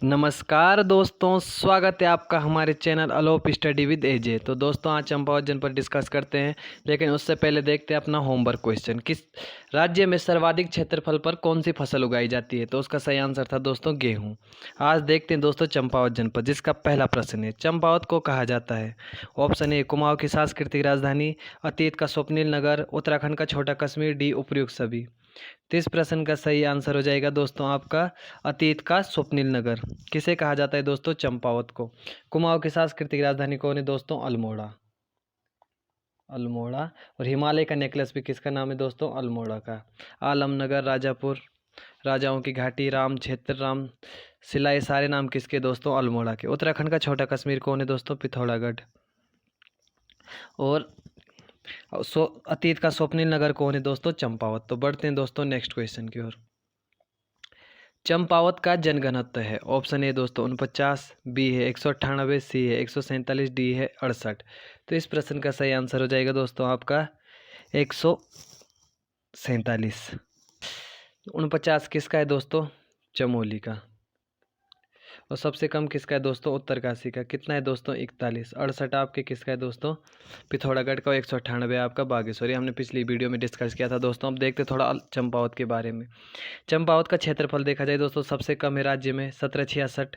नमस्कार दोस्तों, स्वागत है आपका हमारे चैनल अलोप स्टडी विद एजे। तो दोस्तों आज चंपावत जनपद डिस्कस करते हैं, लेकिन उससे पहले देखते हैं अपना होमवर्क क्वेश्चन। किस राज्य में सर्वाधिक क्षेत्रफल पर कौन सी फसल उगाई जाती है? तो उसका सही आंसर था दोस्तों गेहूं। आज देखते हैं दोस्तों चंपावत जनपद, जिसका पहला प्रश्न है चंपावत को कहा जाता है। ऑप्शन ए कुमाऊं की सांस्कृतिक राजधानी, अतीत का स्वप्निल नगर, उत्तराखंड का छोटा कश्मीर, डी उपयुक्त सभी। तो इस प्रश्न का सही आंसर हो जाएगा दोस्तों आपका अतीत का स्वप्निल नगर। किसे कहा जाता है दोस्तों? चंपावत को। कुमाऊं की सांस्कृतिक राजधानी कौन है दोस्तों? अल्मोड़ा। अल्मोड़ा। और हिमालय का नेकलेस भी किसका नाम है दोस्तों? अल्मोड़ा का। आलमनगर, राजापुर, राजाओं की घाटी, राम क्षेत्र, राम शिला, ये सारे नाम किसके दोस्तों? अल्मोड़ा के। उत्तराखंड का छोटा कश्मीर कौन है दोस्तों? पिथौरागढ़। और अतीत का स्वप्निल नगर कौन है दोस्तों? चंपावत। तो बढ़ते हैं दोस्तों नेक्स्ट क्वेश्चन की ओर। चंपावत का जनघनत्व है। ऑप्शन ए दोस्तों 49, बी है 198, सी है 147, डी है 68। तो इस प्रश्न का सही आंसर हो जाएगा दोस्तों आपका 147। 49 किसका है दोस्तों? चमोली का। और सबसे कम किसका है दोस्तों? उत्तरकाशी का। कितना है दोस्तों? 41। 68 आपके किसका है दोस्तों? पिथौरागढ़ का। 198 आपका बागेश्वरी। हमने पिछली वीडियो में डिस्कस किया था दोस्तों। अब देखते थोड़ा चंपावत के बारे में। चंपावत का क्षेत्रफल देखा जाए दोस्तों सबसे कम है राज्य में 1766।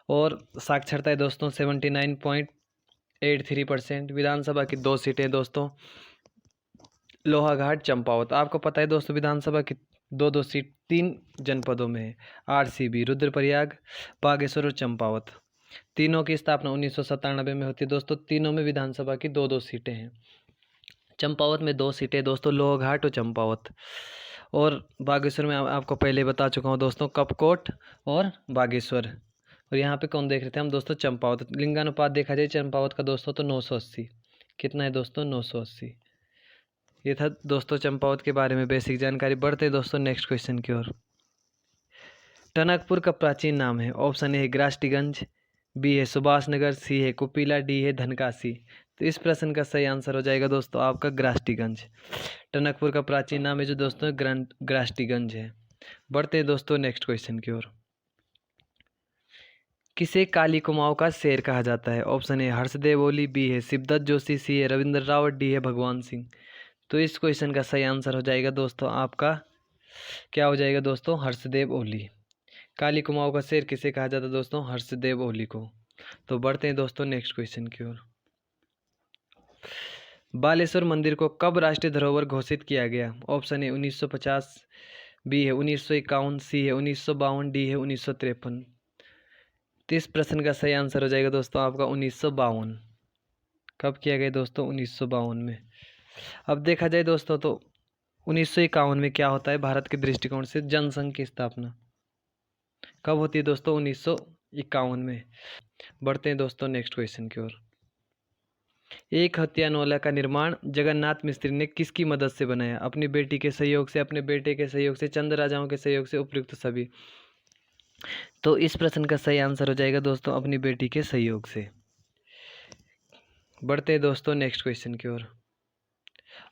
और साक्षरता है दोस्तों 79.83%। विधानसभा की 2 सीटें दोस्तों। लोहाघाट, चंपावत। आपको पता है दोस्तों विधानसभा की दो सीट 3 जनपदों में है। आरसीबी, रुद्रप्रयाग, बागेश्वर और चंपावत। तीनों की स्थापना 1997 में होती है दोस्तों। तीनों में विधानसभा की 2 सीटें हैं। चंपावत में 2 सीटें दोस्तों, लोहाघाट और चंपावत। और बागेश्वर में आपको पहले बता चुका हूँ दोस्तों, कपकोट और बागेश्वर। और यहाँ पे कौन देख रहे थे हम दोस्तों? चंपावत। लिंगानुपात देखा जाए चंपावत का दोस्तों तो 980। कितना है दोस्तों? 980। ये था दोस्तों चंपावत के बारे में बेसिक जानकारी। बढ़ते दोस्तों नेक्स्ट क्वेश्चन की ओर। टनकपुर का प्राचीन नाम है। ऑप्शन ए है ग्रास्टीगंज, बी है सुभाष नगर, सी है कुपीला, डी है धनकासी। तो इस प्रश्न का सही आंसर हो जाएगा दोस्तों आपका ग्रास्टीगंज। टनकपुर का प्राचीन नाम है जो दोस्तों ग्रास्टीगंज है। बढ़ते हैं दोस्तों नेक्स्ट क्वेश्चन की ओर। किसे काली कुमाऊं का शेर कहा जाता है? Option A Harshdev Oli, B है शिवदत्त जोशी, सी है रविंद्र रावत, डी है भगवान सिंह। तो इस क्वेश्चन का सही आंसर हो जाएगा दोस्तों आपका क्या हो जाएगा दोस्तों? हर्षदेव ओली। काली कुमाऊं का शेर किसे कहा जाता है दोस्तों? हर्षदेव ओली को। तो बढ़ते हैं दोस्तों नेक्स्ट क्वेश्चन की ओर। बालेश्वर मंदिर को कब राष्ट्रीय धरोहर घोषित किया गया? ऑप्शन ए 1950, बी है 1951, सी है 1952, डी है 1953। तो इस प्रश्न का सही आंसर हो जाएगा दोस्तों आपका 1952। कब किया गया दोस्तों? 1952 में। अब देखा जाए दोस्तों तो 1951 में क्या होता है भारत के दृष्टिकोण से? जनसंघ की स्थापना कब होती है दोस्तों? 1951 में। बढ़ते हैं दोस्तों नेक्स्ट क्वेश्चन की ओर। एक हत्यानौला का निर्माण जगन्नाथ मिस्त्री ने किसकी मदद से बनाया? अपनी बेटी के सहयोग से, अपने बेटे के सहयोग से, चंद राजाओं के सहयोग से, उपयुक्त सभी। तो इस प्रश्न का सही आंसर हो जाएगा दोस्तों अपनी बेटी के सहयोग से। बढ़ते हैं दोस्तों नेक्स्ट क्वेश्चन की ओर।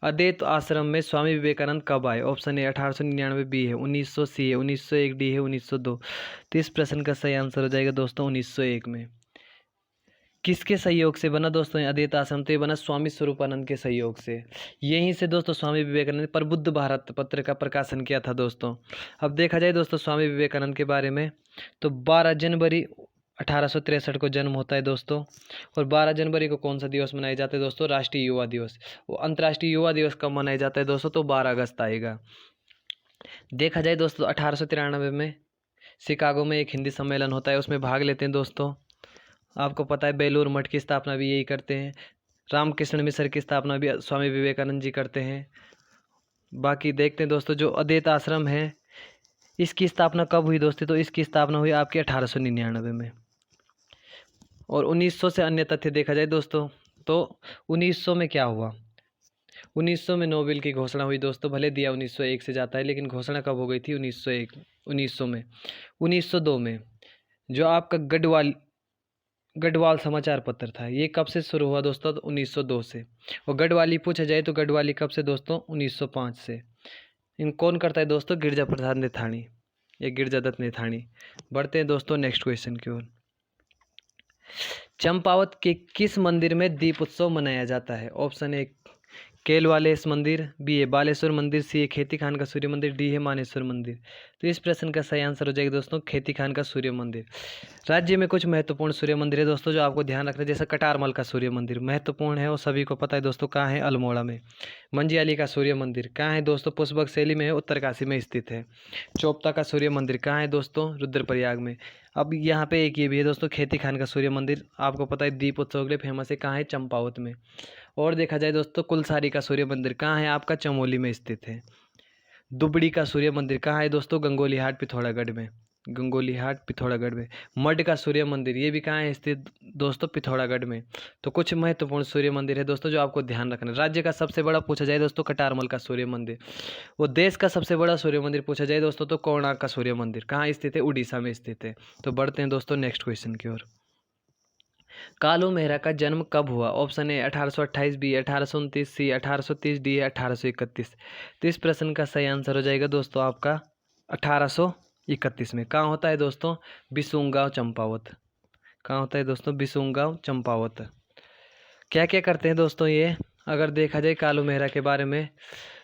अद्वैत आश्रम में स्वामी विवेकानंद कब आए? ऑप्शन ए 1899, बी है 1900, सी है 1901, डी है 1902। तो इस प्रश्न का सही आंसर हो जाएगा दोस्तों 1901 में। किसके सहयोग से बना दोस्तों अद्वैत आश्रम? तो ये बना स्वामी स्वरूपानंद के सहयोग से। यहीं से दोस्तों स्वामी विवेकानंद ने प्रबुद्ध भारत पत्र का प्रकाशन किया था दोस्तों। अब देखा जाए दोस्तों स्वामी विवेकानंद के बारे में तो 12 जनवरी 1863 को जन्म होता है दोस्तों। और 12 जनवरी को कौन सा दिवस मनाया जाता है दोस्तों? राष्ट्रीय युवा दिवस। वो अंतर्राष्ट्रीय युवा दिवस कब मनाया जाता है दोस्तों? तो 12 अगस्त आएगा। देखा जाए दोस्तों 1893 में शिकागो में एक हिंदी सम्मेलन होता है, उसमें भाग लेते हैं दोस्तों। आपको पता है बेलूर मठ की स्थापना भी यही करते हैं। रामकृष्ण मिशन की स्थापना भी स्वामी विवेकानंद जी करते हैं। बाकी देखते हैं दोस्तों जो अद्वैत आश्रम है इसकी स्थापना कब हुई दोस्तों? तो इसकी स्थापना हुई आपकी 1899 में। और 1900 से अन्य तथ्य देखा जाए दोस्तों तो 1900 में क्या हुआ? 1900 में नोबेल की घोषणा हुई दोस्तों। भले दिया 1901 से जाता है, लेकिन घोषणा कब हो गई थी? 1900 में। 1902 में जो आपका गढ़वाल समाचार पत्र था, ये कब से शुरू हुआ दोस्तों? तो 1902 से। और गढ़वाली पूछा जाए तो गढ़वाली कब से दोस्तों? 1905 से। इन कौन करता है दोस्तों? गिरजा प्रसाद नेथानी। ये गिरजा दत्त नैथानी। बढ़ते हैं दोस्तों नेक्स्ट क्वेश्चन की ओर। चंपावत के किस मंदिर में दीप उत्सव मनाया जाता है? ऑप्शन ए केलवालेस मंदिर, बी है बालेश्वर मंदिर, सी है खेती खान का सूर्य मंदिर, डी है मानेश्वर मंदिर। तो इस प्रश्न का सही आंसर हो जाएगा दोस्तों खेती खान का सूर्य मंदिर। राज्य में कुछ महत्वपूर्ण सूर्य मंदिर है दोस्तों जो आपको ध्यान रखना है, जैसे कटारमल का सूर्य मंदिर महत्वपूर्ण है और सभी को पता है दोस्तों, कहाँ है? अल्मोड़ा में। मंजियाली का सूर्य मंदिर कहाँ है दोस्तों? पुष्पक शैली में है, उत्तरकाशी में स्थित है। चोपता का सूर्य मंदिर कहाँ है दोस्तों? रुद्रप्रयाग में। अब यहाँ पे एक ये भी है दोस्तों खेती खान का सूर्य मंदिर, आपको पता है दीप उत्सव के लिए फेमस है, कहाँ है? चंपावत में। और देखा जाए दोस्तों कुलसारी का सूर्य मंदिर कहाँ है? आपका चमोली में स्थित है। दुबड़ी का सूर्य मंदिर कहाँ है दोस्तों? गंगोलीहाट पिथौरागढ़ में। गंगोलीहाट पिथौरागढ़ में। मड का सूर्य मंदिर ये भी कहाँ है स्थित दोस्तों? पिथौरागढ़ में। तो कुछ महत्वपूर्ण सूर्य मंदिर है दोस्तों जो आपको ध्यान रखना है। राज्य का सबसे बड़ा पूछा जाए दोस्तों कटारमल का सूर्य मंदिर। वो देश का सबसे बड़ा सूर्य मंदिर पूछा जाए दोस्तों तो कोणार्क का सूर्य मंदिर कहाँ स्थित है? उड़ीसा में स्थित है। तो बढ़ते हैं दोस्तों नेक्स्ट क्वेश्चन की ओर। कालू मेहरा का जन्म कब हुआ? Option A 1828, B 1829, C 1830, D 1831। तो इस प्रश्न का सही आंसर हो जाएगा दोस्तों आपका 1831 में। कहाँ होता है दोस्तों? बिसुंगांव चंपावत। कहाँ होता है दोस्तों? बिसुंगांव चंपावत। क्या क्या करते हैं दोस्तों ये, अगर देखा जाए कालू मेहरा के बारे में,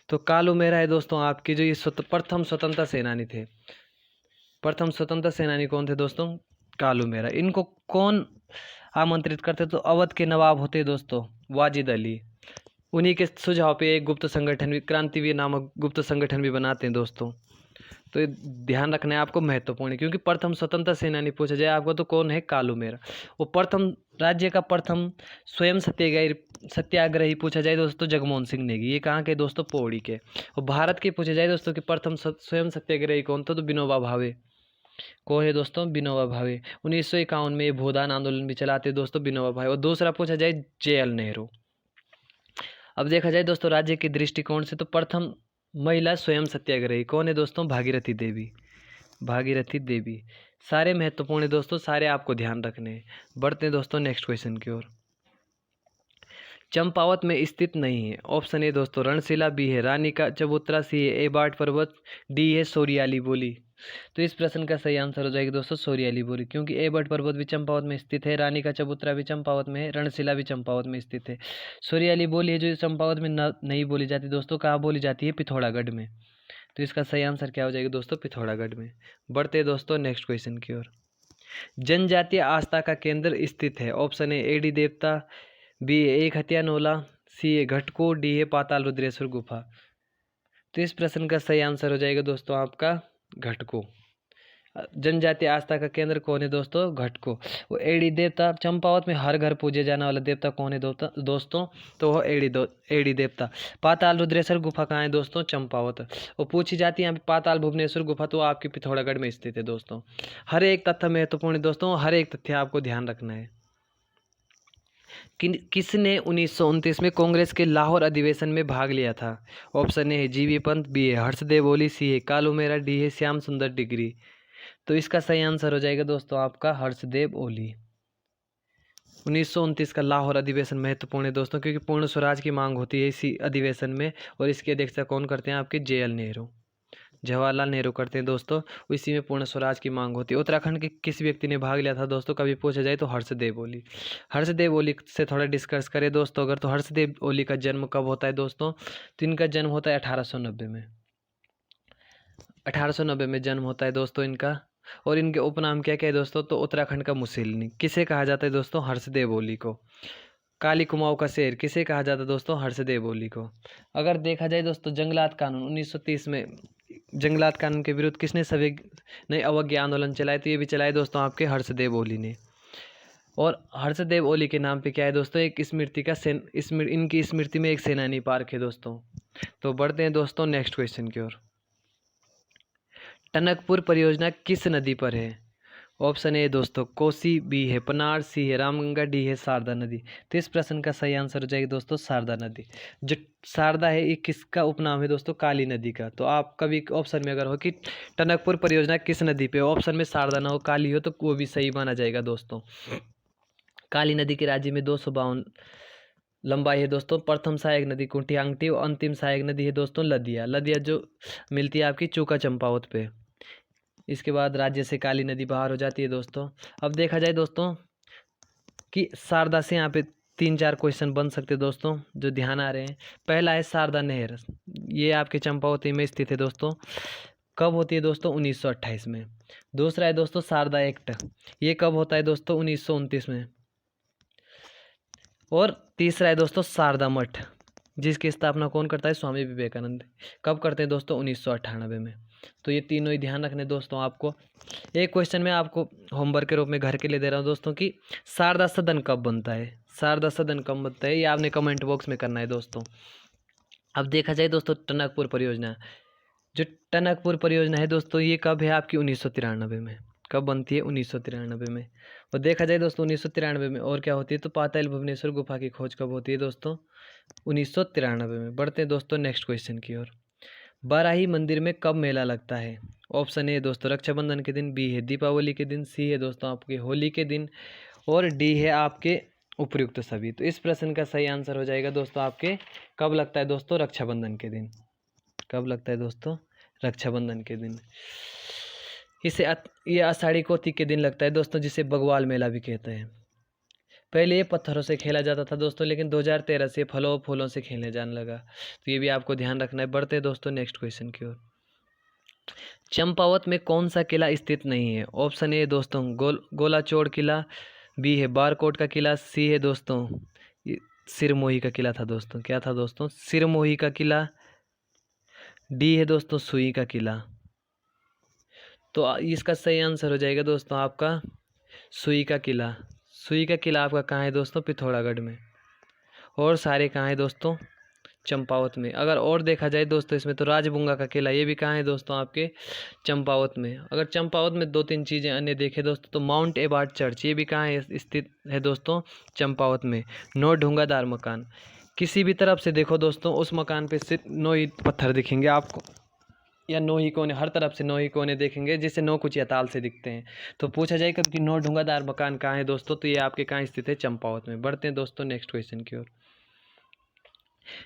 तो कालू मेहरा है दोस्तों आपकी जो ये प्रथम स्वतंत्रता सेनानी थे। प्रथम स्वतंत्रता सेनानी कौन थे दोस्तों? कालू मेहरा। इनको कौन आमंत्रित करते? तो अवध के नवाब होते दोस्तों वाजिद अली। उन्हीं के सुझाव पे एक गुप्त संगठन भी, क्रांतिवीर नामक गुप्त संगठन भी बनाते हैं दोस्तों। तो ये ध्यान रखना है आपको, महत्वपूर्ण है, क्योंकि प्रथम स्वतंत्रता सेनानी पूछा जाए आपको तो कौन है? कालू मेहरा। वो प्रथम राज्य का प्रथम स्वयं सत्याग्रही पूछा जाए दोस्तों जगमोहन सिंह नेगी। ये कहाँ के दोस्तों? पौड़ी के। और भारत के पूछा जाए दोस्तों कि प्रथम स्वयं सत्याग्रही कौन था? तो विनोबा भावे। कौन है दोस्तों? विनोबा भावे। 1951 में ये भूदान आंदोलन भी चलाते दोस्तों विनोबा भावे। और दूसरा पूछा जाए JL नेहरू। अब देखा जाए दोस्तों राज्य के दृष्टिकोण से तो प्रथम महिला स्वयं सत्याग्रही कौन है दोस्तों? भागीरथी देवी। भागीरथी देवी। सारे महत्वपूर्ण है दोस्तों, सारे आपको ध्यान रखने हैं। बढ़ते हैं दोस्तों नेक्स्ट क्वेश्चन की ओर। चंपावत में स्थित नहीं है। ऑप्शन ए दोस्तों रणशिला, बी है रानी का चबूतरा, सी है एबार्ट पर्वत, डी है सोरियाली बोली। तो इस प्रश्न का सही आंसर हो जाएगा दोस्तों सोरियाली बोली, क्योंकि एबर्ट पर्वत भी चंपावत में स्थित है, रानी का चबूतरा भी चंपावत में है, रणशिला भी चंपावत में स्थित है। सोरियाली बोली है जो चंपावत में नहीं बोली जाती दोस्तों, कहाँ बोली जाती है? पिथौरागढ़ में। तो इसका सही आंसर क्या हो जाएगा दोस्तों? पिथौरागढ़ में। बढ़ते हैं दोस्तों नेक्स्ट क्वेश्चन की ओर। जनजातीय आस्था का केंद्र स्थित है। ऑप्शन ए एडी देवता, बी एक हत्या नोला, सी है घटको, डी है पाताल रुद्रेश्वर गुफा। तो इस प्रश्न का सही आंसर हो जाएगा दोस्तों आपका घटको। जनजातीय आस्था का केंद्र कौन है दोस्तों? घटको। वो एड़ी देवता, चंपावत में हर घर पूजे जाने वाला देवता कौन है दोस्तों? तो वो एड़ी देवता। पाताल रुद्रेश्वर गुफा कहाँ है दोस्तों? चंपावत। वो पूछी जाती है यहाँ पे पाताल भुवनेश्वर गुफा, तो आपकी पिथौरागढ़ में स्थित है दोस्तों। हर एक तथ्य महत्वपूर्ण है दोस्तों, हर एक तथ्य आपको ध्यान रखना है। किसने 1929 में कांग्रेस के लाहौर अधिवेशन में भाग लिया था? ऑप्शन ए है GV पंत, बी है हर्षदेव ओली, सी है कालू मेहरा, डी है श्याम सुंदर डिग्री। तो इसका सही आंसर हो जाएगा दोस्तों आपका हर्षदेव ओली। 1929 का लाहौर अधिवेशन महत्वपूर्ण है दोस्तों, क्योंकि पूर्ण स्वराज की मांग होती है इसी अधिवेशन में, और इसकी अध्यक्षता कौन करते हैं? आपके JL नेहरू, जवाहरलाल नेहरू करते हैं दोस्तों। इसी में पूर्ण स्वराज की मांग होती है। उत्तराखंड के किस व्यक्ति ने भाग लिया था दोस्तों, कभी पूछा जाए तो हर्षदेव ओली। हर्षदेव ओली से थोड़ा डिस्कस करें दोस्तों अगर, तो हर्षदेव ओली का जन्म कब होता है दोस्तों? तो इनका जन्म होता है 1890 में। 1890 में जन्म होता है दोस्तों इनका। और इनके उपनाम क्या क्या है दोस्तों? तो उत्तराखंड का मुसेलिनी किसे कहा जाता है दोस्तों? हर्षदेव ओली को। काली कुमाऊं का शेर किसे कहा जाता है दोस्तों? हर्षदेव ओली को। अगर देखा जाए दोस्तों जंगलात कानून 1930 में, जंगलात कानून के विरुद्ध किसने सभी नए अवज्ञा आंदोलन चलाए? तो ये भी चलाए दोस्तों आपके हर्षदेव ओली ने। और हर्षदेव ओली के नाम पे क्या है दोस्तों? एक स्मृति का इनकी स्मृति में एक सेनानी पार्क है दोस्तों। तो बढ़ते हैं दोस्तों नेक्स्ट क्वेश्चन की ओर। टनकपुर परियोजना किस नदी पर है? ऑप्शन ए दोस्तों कोसी, बी है पनार, सी है रामगंगा, डी है शारदा नदी। तो इस प्रश्न का सही आंसर हो जाएगा दोस्तों शारदा नदी। जो शारदा है ये किसका उपनाम है दोस्तों? काली नदी का। तो आप कभी ऑप्शन में अगर हो कि टनकपुर परियोजना किस नदी पे, ऑप्शन में शारदा ना हो काली हो, तो वो भी सही माना जाएगा दोस्तों। काली नदी के राज्य में 252 लंबाई है दोस्तों। प्रथम सहायक नदी कुंटियांगटी और अंतिम सहायक नदी है दोस्तों लदिया। लदिया जो मिलती है आपकी चूका चंपावत पे। इसके बाद राज्य से काली नदी बाहर हो जाती है दोस्तों। अब देखा जाए दोस्तों कि शारदा से यहाँ पे 3-4 क्वेश्चन बन सकते हैं दोस्तों, जो ध्यान आ रहे हैं। पहला है शारदा नहर, ये आपके चंपावती में स्थित है दोस्तों। कब होती है दोस्तों? 1928 में। दूसरा है दोस्तों शारदा एक्ट, ये कब होता है दोस्तों? 1929 में। और तीसरा है दोस्तों शारदा मठ, जिसकी स्थापना कौन करता है? स्वामी विवेकानंद। कब करते हैं दोस्तों? 1998 में। तो ये तीनों ही ध्यान रखने दोस्तों आपको। एक क्वेश्चन मैं आपको होमवर्क के रूप में घर के लिए दे रहा हूँ दोस्तों कि शारदा सदन कब बनता है? शारदा सदन कब बनता है, ये आपने कमेंट बॉक्स में करना है दोस्तों। अब देखा जाए दोस्तों टनकपुर परियोजना, जो टनकपुर परियोजना है दोस्तों, ये कब है आपकी? 1993 में। कब बनती है? 1993 में। और देखा जाए दोस्तों 1993 में और क्या होती है, तो पाताल भुवनेश्वर गुफा की खोज कब होती है दोस्तों? 1993 में। बढ़ते हैं दोस्तों नेक्स्ट क्वेश्चन की ओर। बाराही मंदिर में कब मेला लगता है? ऑप्शन ए दोस्तों रक्षाबंधन के दिन, बी है दीपावली के दिन, सी है दोस्तों आपके होली के दिन, और डी है आपके उपयुक्त सभी। तो इस प्रश्न का सही आंसर हो जाएगा दोस्तों आपके, कब लगता है दोस्तों? रक्षाबंधन के दिन। कब लगता है दोस्तों? रक्षाबंधन के दिन। ये आषाढ़ी कोती के दिन लगता है दोस्तों, जिसे बगवाल मेला भी कहते हैं। पहले ये पत्थरों से खेला जाता था दोस्तों, लेकिन 2013 से फलों फूलों से खेलने जाने लगा। तो ये भी आपको ध्यान रखना है। बढ़ते हैं दोस्तों नेक्स्ट क्वेश्चन की ओर। चंपावत में कौन सा किला स्थित नहीं है? ऑप्शन ए दोस्तों गोलाचोड़ किला, बी है बारकोट का किला, सी है दोस्तों सिरमोही का किला था दोस्तों। क्या था दोस्तों? सिरमोही का किला, डी है दोस्तों सुई का किला। तो इसका सही आंसर हो जाएगा दोस्तों आपका सुई का किला। सुई का किला आपका कहाँ है दोस्तों? पिथौरागढ़ में। और सारे कहाँ है दोस्तों? चंपावत में। अगर और देखा जाए दोस्तों इसमें, तो राजबुंगा का किला, ये भी कहाँ है दोस्तों? आपके चंपावत में। अगर चंपावत में 2-3 चीज़ें अन्य देखें दोस्तों, तो माउंट एबार्ट चर्च, ये भी कहाँ है स्थित है दोस्तों? चंपावत में। 9 ढूंगादार मकान, किसी भी तरफ से देखो दोस्तों उस मकान पे सिर्फ 9 ही पत्थर दिखेंगे आपको, या 9 ही कोने, हर तरफ से 9 ही कोने देखेंगे, जिससे 9 कुछ या ताल से दिखते हैं। तो पूछा जाएगा कि 9 ढूंगादार मकान कहाँ है दोस्तों, तो ये आपके कहाँ स्थित है? चंपावत में। बढ़ते हैं दोस्तों नेक्स्ट क्वेश्चन की ओर।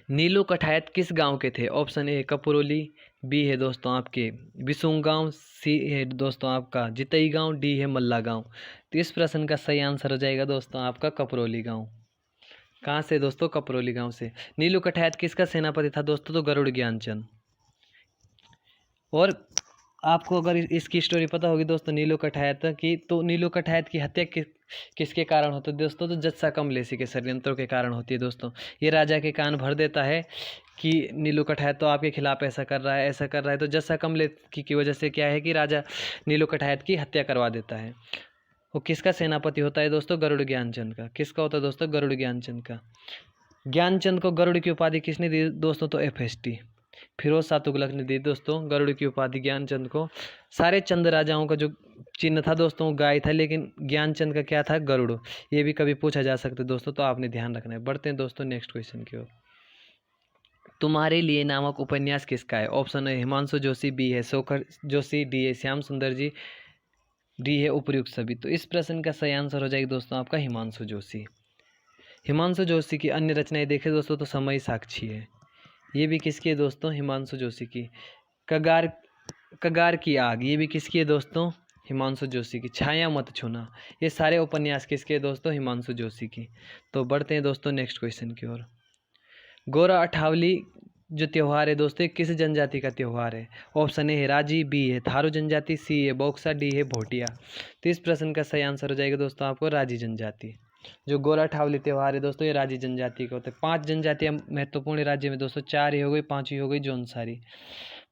नीलू कठायत किस गांव के थे? ऑप्शन ए कपुरोली, बी है दोस्तों आपके बिसुंग गांव, सी है दोस्तों आपका जितई गांव, डी है मल्ला गांव। तो इस प्रश्न का सही आंसर हो जाएगा दोस्तों आपका कपरोली गांव। कहाँ से दोस्तों? कपरोली गांव से। नीलू कठायत किसका सेनापति था दोस्तों? तो गरुड़ ज्ञानचंद। और आपको अगर इसकी स्टोरी पता होगी दोस्तों नीलू कठायत की, तो नीलू कठायत की हत्या किसके कारण होती है दोस्तों? तो जस्सा कमलेशी के षड्यंत्रों के कारण होती है दोस्तों। ये राजा के कान भर देता है कि नीलू कठायत तो आपके खिलाफ ऐसा कर रहा है, ऐसा कर रहा है। तो जस्सा कमलेशी की वजह से क्या है कि राजा नीलू कठायत की हत्या करवा देता है। वो किसका सेनापति होता है दोस्तों? गरुड़ ज्ञानचंद का। किसका होता है दोस्तों? गरुड़ ज्ञानचंद का। ज्ञानचंद को गरुड़ की उपाधि किसने दी दोस्तों? तो FST फिरोज शाह तुगलक ने दी दोस्तों गरुड़ की उपाधि ज्ञानचंद को। सारे चंद राजाओं का जो चिन्ह था दोस्तों गाय था, लेकिन ज्ञानचंद का क्या था? गरुड़। ये भी कभी पूछा जा सकता है दोस्तों, तो आपने ध्यान रखना है। बढ़ते हैं दोस्तों नेक्स्ट क्वेश्चन की ओर। तुम्हारे लिए नामक उपन्यास किसका है? ऑप्शन है हिमांशु जोशी, बी है शेखर जोशी, डी है श्याम सुंदर जी, डी है उपर्युक्त सभी। तो इस प्रश्न का सही आंसर हो जाएगा दोस्तों आपका हिमांशु जोशी। हिमांशु जोशी की अन्य रचनाएं देखें दोस्तों, तो समय साक्षी है, ये भी किसकी है दोस्तों? हिमांशु जोशी की। कगार की आग, ये भी किसकी है दोस्तों? हिमांशु जोशी की। छाया मत छूना, ये सारे उपन्यास किसके हैं दोस्तों? हिमांशु जोशी की। तो बढ़ते हैं दोस्तों नेक्स्ट क्वेश्चन की ओर। गोरा अठावली जो त्यौहार है दोस्तों, ये किस जनजाति का त्यौहार है? ऑप्शन ए है राजी, बी है थारू जनजाति, सी है बॉक्सा, डी है भोटिया। तो इस प्रश्न का सही आंसर हो जाएगा दोस्तों आपको राजी जनजाति। जो गोरा ठावली त्यौहार है दोस्तों, ये राजी जनजाति का होता है। 5 जनजातियाँ महत्वपूर्ण राज्य में दोस्तों, 4 ही हो गई, 5 हो गई जौनसारी।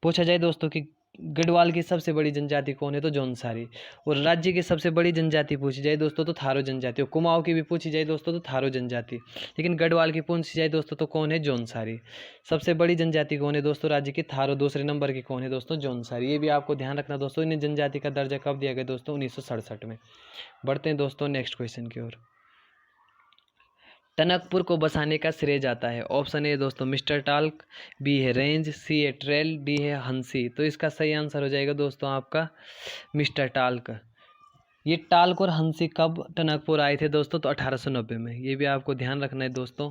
पूछा जाए दोस्तों कि गढ़वाल की सबसे बड़ी जनजाति कौन है? तो जौनसारी। और राज्य की सबसे बड़ी जनजाति पूछी जाए दोस्तों, तो थारो जनजाति। और कुमाऊं की भी पूछी जाए दोस्तों, तो थारो जनजाति। लेकिन गढ़वाल की पूछी जाए दोस्तों, तो कौन है? जौनसारी। सबसे बड़ी जनजाति कौन है दोस्तों राज्य की? थारो। दूसरे नंबर की कौन है दोस्तों? जौनसारी। ये भी आपको ध्यान रखना दोस्तों। इन्हें जनजाति का दर्जा कब दिया गया दोस्तों? 1967 में। बढ़ते हैं दोस्तों नेक्स्ट क्वेश्चन की ओर। टनकपुर को बसाने का श्रेय जाता है। ऑप्शन ए दोस्तों मिस्टर टाल्क, बी है रेंज, सी है ट्रेल, डी है हंसी। तो इसका सही आंसर हो जाएगा दोस्तों आपका मिस्टर टाल्क। ये टाल्क और हंसी कब टनकपुर आए थे दोस्तों? तो 1890 में। ये भी आपको ध्यान रखना है दोस्तों।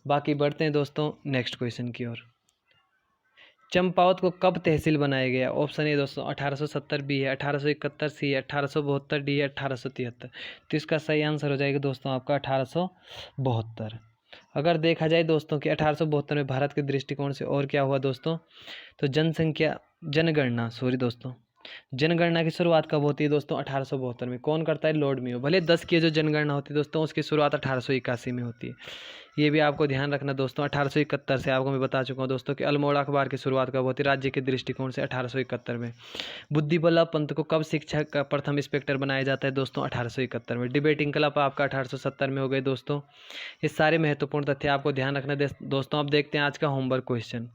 बाकी बढ़ते हैं दोस्तों नेक्स्ट क्वेश्चन की ओर। चंपावत को कब तहसील बनाया गया? ऑप्शन ए दोस्तों 1870 बी है, 1871 सी है, 1872 डी है, 1873। तो इसका सही आंसर हो जाएगा दोस्तों आपका 1872। अगर देखा जाए दोस्तों कि 1872 में भारत के दृष्टिकोण से और क्या हुआ दोस्तों, तो जनगणना की शुरुआत कब होती है दोस्तों? 1872 में। कौन करता है? Lord Mayo. भले 10 की जो जनगणना होती है दोस्तों उसकी शुरुआत 1881 में होती है। ये भी आपको ध्यान रखना दोस्तों। 1871 से आपको मैं बता चुका हूँ दोस्तों कि अल्मोड़ा अखबार की शुरुआत कब होती है राज्य के दृष्टिकोण से? 1871 में। बुद्धि बल्लभ पंत को कब शिक्षा का प्रथम इंस्पेक्टर बनाया जाता है दोस्तों? 1871 में। डिबेटिंग क्लब आपका 1870 में हो गए दोस्तों। ये सारे महत्वपूर्ण तथ्य आपको ध्यान रखना दोस्तों। अब देखते हैं आज का होमवर्क क्वेश्चन।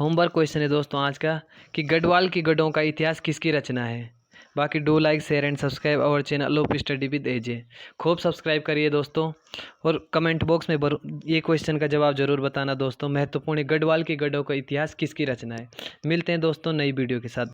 होमवर्क क्वेश्चन है दोस्तों आज का कि गढ़वाल की गढ़ों का इतिहास किसकी रचना है? बाकी do like share and subscribe our channel op study with AJ. खूब सब्सक्राइब करिए दोस्तों और कमेंट बॉक्स में ये क्वेश्चन का जवाब जरूर बताना दोस्तों। महत्वपूर्ण है, गढ़वाल की गढ़ों का इतिहास किसकी रचना है? मिलते हैं दोस्तों नई वीडियो के साथ।